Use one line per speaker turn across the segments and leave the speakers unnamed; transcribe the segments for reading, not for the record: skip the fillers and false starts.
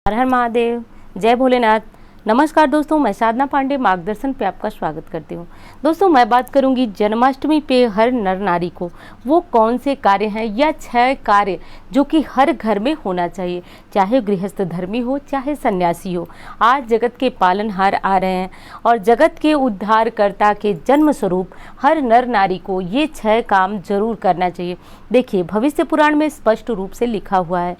हर हर महादेव, जय भोलेनाथ। नमस्कार दोस्तों, मैं साधना पांडे मार्गदर्शन पे आपका स्वागत करती हूँ। दोस्तों, मैं बात करूँगी जन्माष्टमी पे हर नर नारी को वो कौन से कार्य हैं या 6 कार्य जो कि हर घर में होना चाहिए, चाहे गृहस्थ धर्मी हो चाहे सन्यासी हो। आज जगत के पालनहार आ रहे हैं और जगत के उद्धारकर्ता के जन्म स्वरूप हर नर नारी को ये 6 काम जरूर करना चाहिए। देखिए, भविष्य पुराण में स्पष्ट रूप से लिखा हुआ है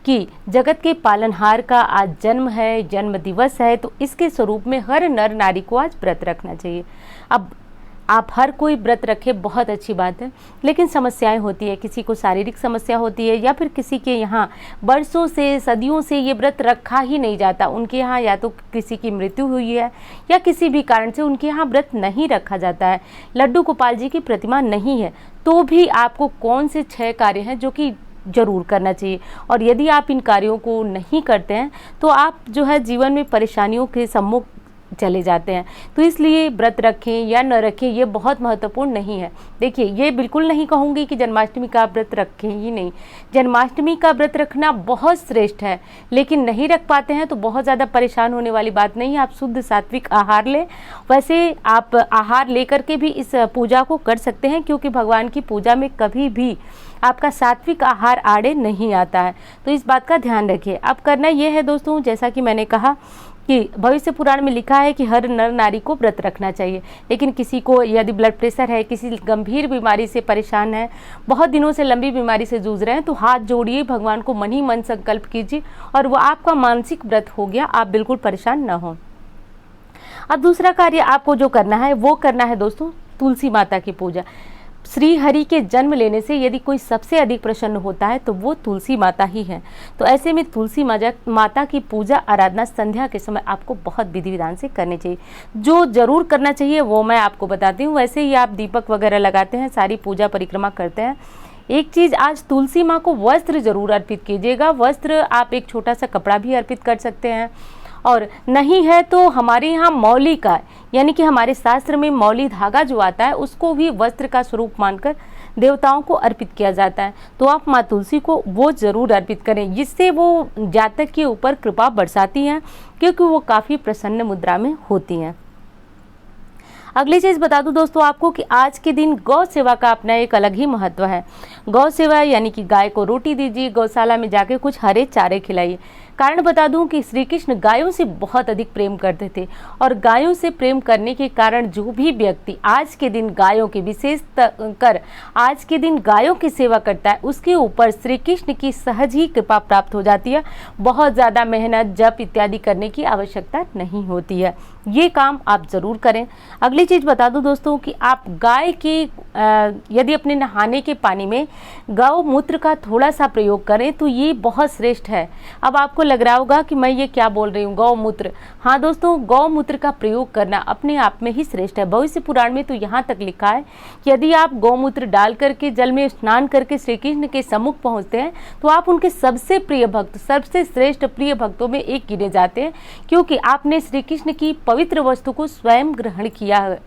कि जगत के पालनहार का आज जन्म है, जन्म दिवस है, तो इसके स्वरूप में हर नर नारी को आज व्रत रखना चाहिए। अब आप हर कोई व्रत रखे, बहुत अच्छी बात है, लेकिन समस्याएं होती है। किसी को शारीरिक समस्या होती है या फिर किसी के यहाँ बरसों से सदियों से ये व्रत रखा ही नहीं जाता। उनके यहाँ या तो किसी की मृत्यु हुई है या किसी भी कारण से उनके यहाँ व्रत नहीं रखा जाता है, लड्डू गोपाल जी की प्रतिमा नहीं है, तो भी आपको कौन से 6 कार्य हैं जो कि जरूर करना चाहिए। और यदि आप इन कार्यों को नहीं करते हैं तो आप जो है जीवन में परेशानियों के सम्मुख चले जाते हैं। तो इसलिए व्रत रखें या न रखें ये बहुत महत्वपूर्ण नहीं है। देखिए, ये बिल्कुल नहीं कहूँगी कि जन्माष्टमी का व्रत रखें ही नहीं। जन्माष्टमी का व्रत रखना बहुत श्रेष्ठ है, लेकिन नहीं रख पाते हैं तो बहुत ज़्यादा परेशान होने वाली बात नहीं है। आप शुद्ध सात्विक आहार लें। वैसे आप आहार लेकर के भी इस पूजा को कर सकते हैं, क्योंकि भगवान की पूजा में कभी भी आपका सात्विक आहार आड़े नहीं आता है। तो इस बात का ध्यान रखिए। अब करना यह है दोस्तों, जैसा कि मैंने कहा कि भविष्य पुराण में लिखा है कि हर नर नारी को व्रत रखना चाहिए, लेकिन किसी को यदि ब्लड प्रेशर है, किसी गंभीर बीमारी से परेशान है, बहुत दिनों से लंबी बीमारी से जूझ रहे हैं, तो हाथ जोड़िए, भगवान को मन ही मन संकल्प कीजिए और वो आपका मानसिक व्रत हो गया। आप बिल्कुल परेशान न हो। अब दूसरा कार्य आपको जो करना है वो करना है दोस्तों, तुलसी माता की पूजा। श्री हरि के जन्म लेने से यदि कोई सबसे अधिक प्रसन्न होता है तो वो तुलसी माता ही है। तो ऐसे में तुलसी माता की पूजा आराधना संध्या के समय आपको बहुत विधि विधान से करनी चाहिए। जो जरूर करना चाहिए वो मैं आपको बताती हूँ। वैसे ही आप दीपक वगैरह लगाते हैं, सारी पूजा परिक्रमा करते हैं, एक चीज़ आज तुलसी माँ को वस्त्र जरूर अर्पित कीजिएगा। वस्त्र आप एक छोटा सा कपड़ा भी अर्पित कर सकते हैं, और नहीं है तो हमारे यहाँ मौली का, यानी कि हमारे शास्त्र में मौली धागा जो आता है उसको भी वस्त्र का स्वरूप मानकर देवताओं को अर्पित किया जाता है। तो आप माँ तुलसी को वो जरूर अर्पित करें, जिससे वो जातक के ऊपर कृपा बरसाती हैं, क्योंकि वो काफ़ी प्रसन्न मुद्रा में होती हैं। अगली चीज़ बता दूं दोस्तों आपको कि आज के दिन गौ सेवा का अपना एक अलग ही महत्व है। गौ सेवा यानी कि गाय को रोटी दीजिए, गौशाला में जाके कुछ हरे चारे खिलाइए। कारण बता दूं कि श्री कृष्ण गायों से बहुत अधिक प्रेम करते थे, और गायों से प्रेम करने के कारण जो भी व्यक्ति आज के दिन गायों की, विशेष कर आज के दिन गायों की सेवा करता है, उसके ऊपर श्री कृष्ण की सहज ही कृपा प्राप्त हो जाती है। बहुत ज़्यादा मेहनत, जप इत्यादि करने की आवश्यकता नहीं होती है। ये काम आप ज़रूर करें। अगली चीज़ बता दूं दोस्तों कि आप गाय की यदि अपने नहाने के पानी में गौमूत्र का थोड़ा सा प्रयोग करें तो ये बहुत श्रेष्ठ है। अब आपको लग रहा होगा कि मैं ये क्या बोल रही हूँ, गौमूत्र। हाँ दोस्तों, गौमूत्र का प्रयोग करना अपने आप में ही श्रेष्ठ है। भविष्य पुराण में तो यहाँ तक लिखा है कि यदि आप गौमूत्र डाल करके जल में स्नान करके श्री कृष्ण के सम्मुख पहुँचते हैं तो आप उनके सबसे प्रिय भक्त, सबसे श्रेष्ठ प्रिय भक्तों में एक गिने जाते हैं, क्योंकि आपने श्री कृष्ण की पवित्र वस्तु को स्वयं ग्रहण किया है,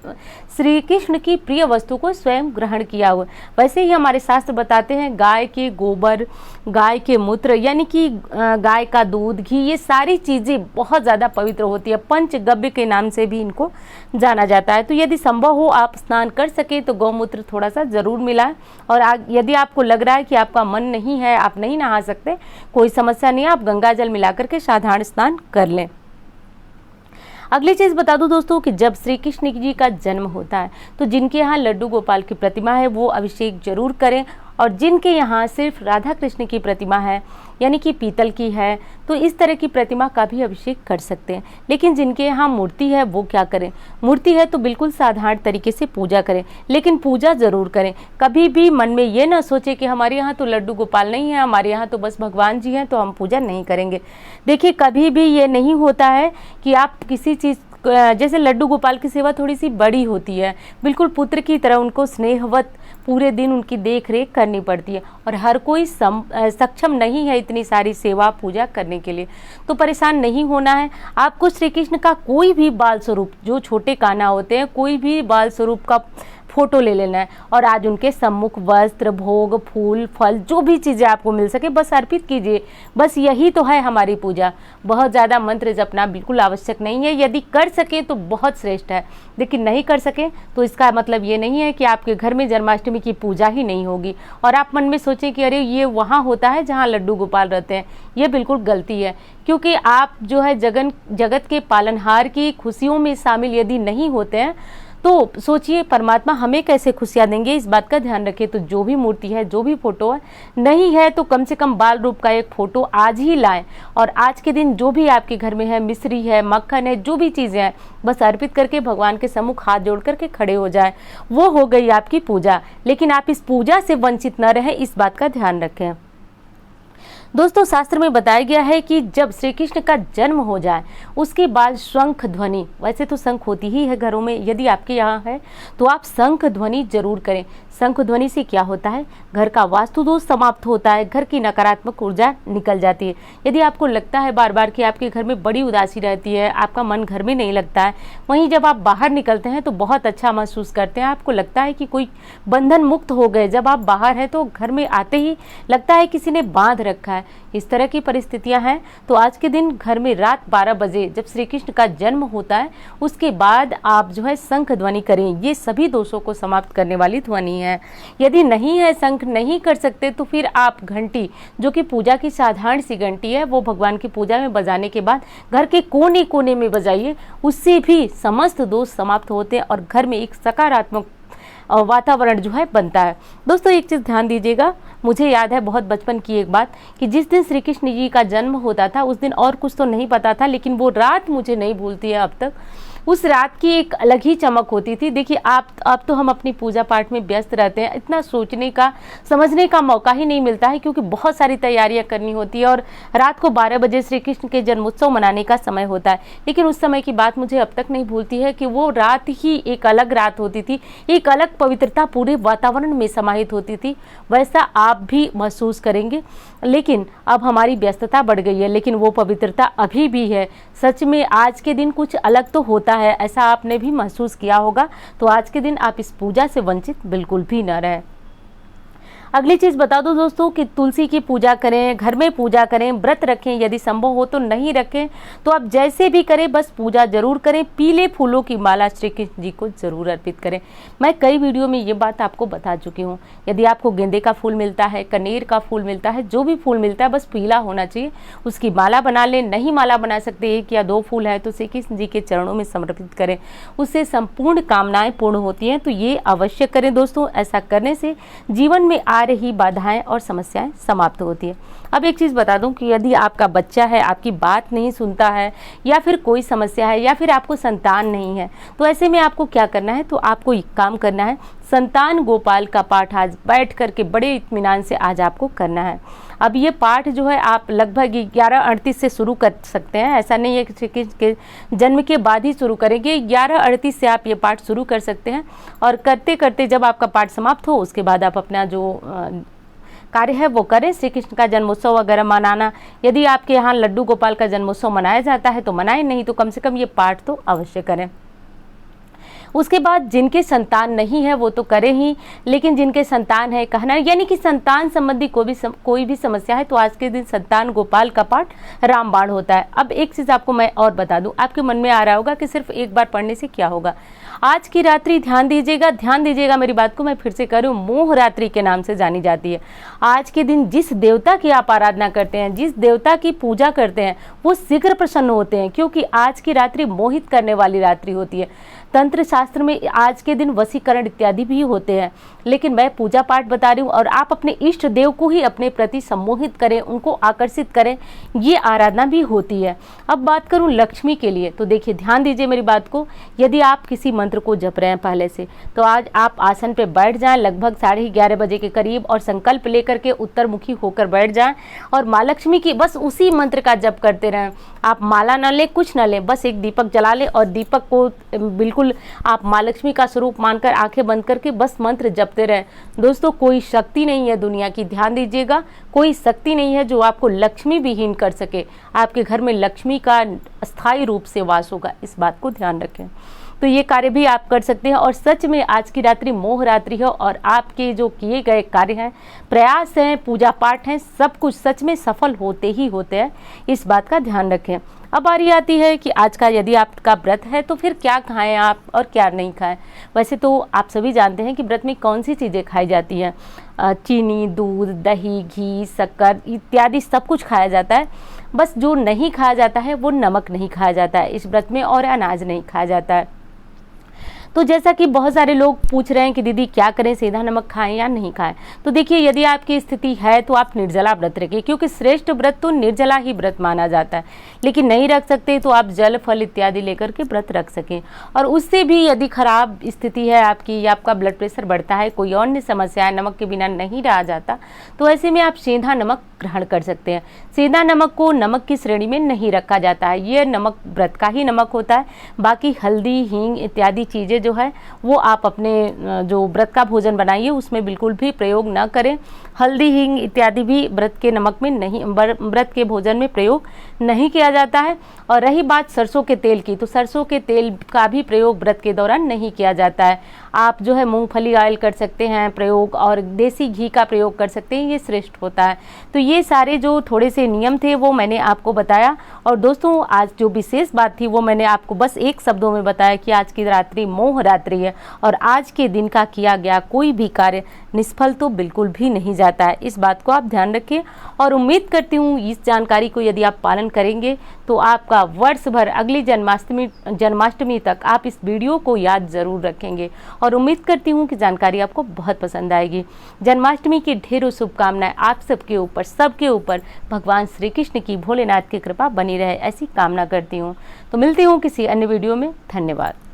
श्री कृष्ण की प्रिय वस्तु को स्वयं ग्रहण किया हुआ। वैसे ही हमारे शास्त्र बताते हैं गाय के गोबर, गाय के मूत्र, यानी कि गाय का दूध, घी, ये सारी चीज़ें बहुत ज़्यादा पवित्र होती है। पंचगव्य के नाम से भी इनको जाना जाता है। तो यदि संभव हो आप स्नान कर सके तो गौमूत्र थोड़ा सा ज़रूर मिलाएं। और यदि आपको लग रहा है कि आपका मन नहीं है, आप नहीं नहा सकते, कोई समस्या नहीं है, आप गंगा जल मिला करके साधारण स्नान कर लें। अगली चीज़ बता दूं दोस्तों कि जब श्री कृष्ण जी का जन्म होता है तो जिनके यहाँ लड्डू गोपाल की प्रतिमा है वो अभिषेक जरूर करें, और जिनके यहाँ सिर्फ राधा कृष्ण की प्रतिमा है, यानी कि पीतल की है, तो इस तरह की प्रतिमा का भी अभिषेक कर सकते हैं। लेकिन जिनके यहाँ मूर्ति है वो क्या करें, मूर्ति है तो बिल्कुल साधारण तरीके से पूजा करें, लेकिन पूजा ज़रूर करें। कभी भी मन में ये ना सोचे कि हमारे यहाँ तो लड्डू गोपाल नहीं है, हमारे यहाँ तो बस भगवान जी हैं तो हम पूजा नहीं करेंगे। देखिए, कभी भी ये नहीं होता है कि आप किसी चीज़, जैसे लड्डू गोपाल की सेवा थोड़ी सी बड़ी होती है, बिल्कुल पुत्र की तरह उनको स्नेहवत पूरे दिन उनकी देख रेख करनी पड़ती है, और हर कोई सक्षम नहीं है इतनी सारी सेवा पूजा करने के लिए। तो परेशान नहीं होना है। आपको श्री कृष्ण का कोई भी बाल स्वरूप, जो छोटे कान्हा होते हैं, कोई भी बाल स्वरूप का फोटो ले लेना है और आज उनके सम्मुख वस्त्र, भोग, फूल, फल जो भी चीज़ें आपको मिल सके बस अर्पित कीजिए। बस यही तो है हमारी पूजा। बहुत ज़्यादा मंत्र जपना बिल्कुल आवश्यक नहीं है। यदि कर सके तो बहुत श्रेष्ठ है, लेकिन नहीं कर सके तो इसका मतलब ये नहीं है कि आपके घर में जन्माष्टमी की पूजा ही नहीं होगी और आप मन में सोचें कि अरे ये वहाँ होता है जहाँ लड्डू गोपाल रहते हैं। ये बिल्कुल गलती है, क्योंकि आप जो है जगत के पालनहार की खुशियों में शामिल यदि नहीं होते हैं तो सोचिए परमात्मा हमें कैसे खुशियाँ देंगे। इस बात का ध्यान रखें। तो जो भी मूर्ति है, जो भी फोटो है, नहीं है तो कम से कम बाल रूप का एक फोटो आज ही लाएं और आज के दिन जो भी आपके घर में है, मिश्री है, मक्खन है, जो भी चीज़ें हैं बस अर्पित करके भगवान के सम्मुख हाथ जोड़ करके खड़े हो जाएं। वो हो गई आपकी पूजा। लेकिन आप इस पूजा से वंचित न रहें, इस बात का ध्यान रखें। दोस्तों, शास्त्र में बताया गया है कि जब श्री कृष्ण का जन्म हो जाए उसके बाद शंख ध्वनि, वैसे तो शंख होती ही है घरों में, यदि आपके यहाँ है तो आप शंख ध्वनि जरूर करें। शंख ध्वनि से क्या होता है, घर का वास्तु दोष समाप्त होता है, घर की नकारात्मक ऊर्जा निकल जाती है। यदि आपको लगता है बार बार कि आपके घर में बड़ी उदासी रहती है, आपका मन घर में नहीं लगता है, वहीं जब आप बाहर निकलते हैं तो बहुत अच्छा महसूस करते हैं, आपको लगता है कि कोई बंधन मुक्त हो गए। जब आप बाहर हैं तो घर में आते ही लगता है किसी ने बांध रखा है। इस तरह की परिस्थितियां हैं तो आज के दिन घर में रात 12 बजे जब श्री कृष्ण का जन्म होता है उसके बाद आप जो है शंख ध्वनि करें। ये सभी दोषों को समाप्त करने वाली ध्वनि है। यदि नहीं है, शंख नहीं कर सकते, तो फिर आप घंटी, जो कि पूजा की साधारण सी घंटी है, वो भगवान की पूजा में बजाने के बाद घर के कोने कोने में बजाइए। उससे भी समस्त दोष समाप्त होते हैं और घर में एक सकारात्मक वातावरण जो है बनता है। दोस्तों, एक चीज़ ध्यान दीजिएगा, मुझे याद है बहुत बचपन की एक बात कि जिस दिन श्री कृष्ण जी का जन्म होता था उस दिन और कुछ तो नहीं पता था, लेकिन वो रात मुझे नहीं भूलती है अब तक। उस रात की एक अलग ही चमक होती थी। देखिए, आप तो हम अपनी पूजा पाठ में व्यस्त रहते हैं, इतना सोचने का, समझने का मौका ही नहीं मिलता है, क्योंकि बहुत सारी तैयारियां करनी होती है और रात को 12 बजे श्री कृष्ण के जन्मोत्सव मनाने का समय होता है। लेकिन उस समय की बात मुझे अब तक नहीं भूलती है कि वो रात ही एक अलग रात होती थी, एक अलग पवित्रता पूरे वातावरण में समाहित होती थी। वैसा आप भी महसूस करेंगे। लेकिन अब हमारी व्यस्तता बढ़ गई है, लेकिन वो पवित्रता अभी भी है। सच में आज के दिन कुछ अलग तो होता है, ऐसा आपने भी महसूस किया होगा। तो आज के दिन आप इस पूजा से वंचित बिल्कुल भी न रहें। अगली चीज़ बता दो दोस्तों कि तुलसी की पूजा करें, घर में पूजा करें, व्रत रखें, यदि संभव हो तो नहीं रखें तो आप जैसे भी करें बस पूजा जरूर करें। पीले फूलों की माला श्री कृष्ण जी को जरूर अर्पित करें। मैं कई वीडियो में ये बात आपको बता चुकी हूँ। यदि आपको गेंदे का फूल मिलता है, कनेर का फूल मिलता है, जो भी फूल मिलता है बस पीला होना चाहिए, उसकी माला बना लें। नहीं माला बना सकते, 1 या 2 फूल है तो श्री कृष्ण जी के चरणों में समर्पित करें, उससे संपूर्ण कामनाएं पूर्ण होती हैं। तो ये अवश्य करें दोस्तों। ऐसा करने से जीवन में आ रही बाधाएं और समस्याएं समाप्त होती है। अब एक चीज़ बता दूं कि यदि आपका बच्चा है, आपकी बात नहीं सुनता है, या फिर कोई समस्या है, या फिर आपको संतान नहीं है, तो ऐसे में आपको क्या करना है, तो आपको एक काम करना है, संतान गोपाल का पाठ आज बैठ करके बड़े इत्मीनान से आज आपको करना है। अब ये पाठ जो है आप लगभग 11:38 से शुरू कर सकते हैं। ऐसा नहीं है कि श्री कृष्ण के जन्म के बाद ही शुरू करेंगे, 11:38 से आप ये पाठ शुरू कर सकते हैं। और करते करते जब आपका पाठ समाप्त हो उसके बाद आप अपना जो कार्य है वो करें। श्री कृष्ण का जन्मोत्सव वगैरह मनाना, यदि आपके यहाँ लड्डू गोपाल का जन्मोत्सव मनाया जाता है तो मनाएं, नहीं तो कम से कम ये पाठ तो अवश्य करें। उसके बाद जिनके संतान नहीं है वो तो करें ही, लेकिन जिनके संतान है, कहना यानी कि संतान संबंधी कोई भी समस्या है तो आज के दिन संतान गोपाल का पाठ रामबाण होता है। अब एक चीज़ आपको मैं और बता दूं, आपके मन में आ रहा होगा कि सिर्फ एक बार पढ़ने से क्या होगा। आज की रात्रि ध्यान दीजिएगा मेरी बात को, मैं फिर से कह रही हूँ, मोह रात्रि के नाम से जानी जाती है। आज के दिन जिस देवता की आप आराधना करते हैं, जिस देवता की पूजा करते हैं, वो शीघ्र प्रसन्न होते हैं, क्योंकि आज की रात्रि मोहित करने वाली रात्रि होती है। तंत्र शास्त्र में आज के दिन वशीकरण इत्यादि भी होते हैं, लेकिन मैं पूजा पाठ बता रही हूँ। और आप अपने इष्ट देव को ही अपने प्रति सम्मोहित करें, उनको आकर्षित करें, ये आराधना भी होती है। अब बात करूँ लक्ष्मी के लिए, तो देखिए ध्यान दीजिए मेरी बात को। यदि आप किसी मंत्र को जप रहे हैं पहले से, तो आज आप आसन पे बैठ जाएं लगभग 11:30 बजे के करीब, और संकल्प लेकर के उत्तरमुखी होकर बैठ जाएं और माँ लक्ष्मी की बस उसी मंत्र का जप करते रहें। आप माला न लें, कुछ न लें, बस एक दीपक जला लें और दीपक को बिल्कुल आप माँ लक्ष्मी का स्वरूप मानकर आंखें बंद करके बस मंत्र जपते रहें। दोस्तों, कोई शक्ति नहीं है दुनिया की, ध्यान दीजिएगा, कोई शक्ति नहीं है जो आपको लक्ष्मी विहीन कर सके। आपके घर में लक्ष्मी का स्थायी रूप से वास होगा, इस बात को ध्यान रखें। तो ये कार्य भी आप कर सकते हैं। और सच में आज की रात्रि मोह रात्रि है और आपके जो किए गए कार्य हैं, प्रयास हैं, पूजा पाठ हैं, सब कुछ सच में सफल होते ही होते हैं। इस बात का ध्यान रखें। अब बारी आती है कि आज का यदि आपका व्रत है तो फिर क्या खाएं आप और क्या नहीं खाएं। वैसे तो आप सभी जानते हैं कि व्रत में कौन सी चीज़ें खाई जाती हैं। चीनी, दूध, दही, घी, शक्कर इत्यादि सब कुछ खाया जाता है। बस जो नहीं खाया जाता है वो नमक नहीं खाया जाता है इस व्रत में, और अनाज नहीं खाया जाता है। तो जैसा कि बहुत सारे लोग पूछ रहे हैं कि दीदी क्या करें, सीधा नमक खाएं या नहीं खाएं। तो देखिए, यदि आपकी स्थिति है तो आप निर्जला व्रत रखिए, क्योंकि श्रेष्ठ व्रत तो निर्जला ही व्रत माना जाता है। लेकिन नहीं रख सकते तो आप जल, फल इत्यादि लेकर के व्रत रख सकें। और उससे भी यदि खराब स्थिति है आपकी, या आपका ब्लड प्रेशर बढ़ता है, कोई अन्य समस्या है, नमक के बिना नहीं रहा जाता, तो ऐसे में आप सेंधा नमक ग्रहण कर सकते हैं। सेंधा नमक को नमक की श्रेणी में नहीं रखा जाता है, ये नमक व्रत का ही नमक होता है। बाकी हल्दी, हींग इत्यादि चीज़ें जो है वो आप अपने जो व्रत का भोजन बनाइए उसमें बिल्कुल भी प्रयोग न करें। हल्दी, हींग इत्यादि भी व्रत के नमक में नहीं, व्रत के भोजन में प्रयोग नहीं किया जाता है। और रही बात सरसों के तेल की, तो सरसों के तेल का भी प्रयोग व्रत के दौरान नहीं किया जाता है। आप जो है मूंगफली ऑयल कर सकते हैं प्रयोग, और देसी घी का प्रयोग कर सकते हैं, ये श्रेष्ठ होता है। तो ये सारे जो थोड़े से नियम थे वो मैंने आपको बताया। और दोस्तों, आज जो विशेष बात थी वो मैंने आपको बस एक शब्दों में बताया कि आज की रात्रि मोह रात्रि है, और आज के दिन का किया गया कोई भी कार्य निष्फल तो बिल्कुल भी नहीं जाता है। इस बात को आप ध्यान रखिए, और उम्मीद करती हूँ इस जानकारी को यदि आप पालन करेंगे तो आपका वर्ष भर अगली जन्माष्टमी तक आप इस वीडियो को याद जरूर रखेंगे। और उम्मीद करती हूँ कि जानकारी आपको बहुत पसंद आएगी। जन्माष्टमी की ढेरों शुभकामनाएं आप सबके ऊपर भगवान श्री कृष्ण की, भोलेनाथ की कृपा बनी रहे, ऐसी कामना करती हूँ। तो मिलती हूँ किसी अन्य वीडियो में। धन्यवाद।